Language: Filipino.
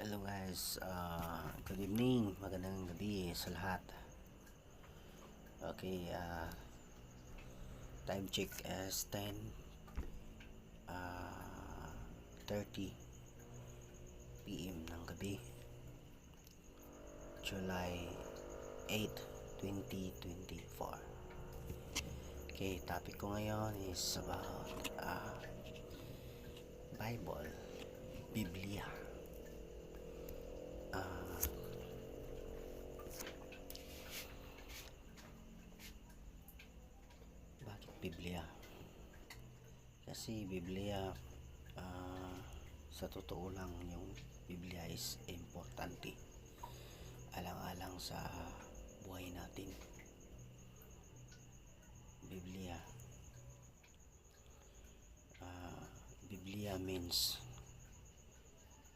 Hello guys, good evening, magandang gabi sa lahat. Okay, time check is 10:30 PM ng gabi, July 8, 2024. Okay, topic ko ngayon is about Bible, Biblia. Bakit Biblia? Kasi Biblia, sa totoo lang, yung Biblia is importante alang-alang sa buhay natin. Biblia Biblia means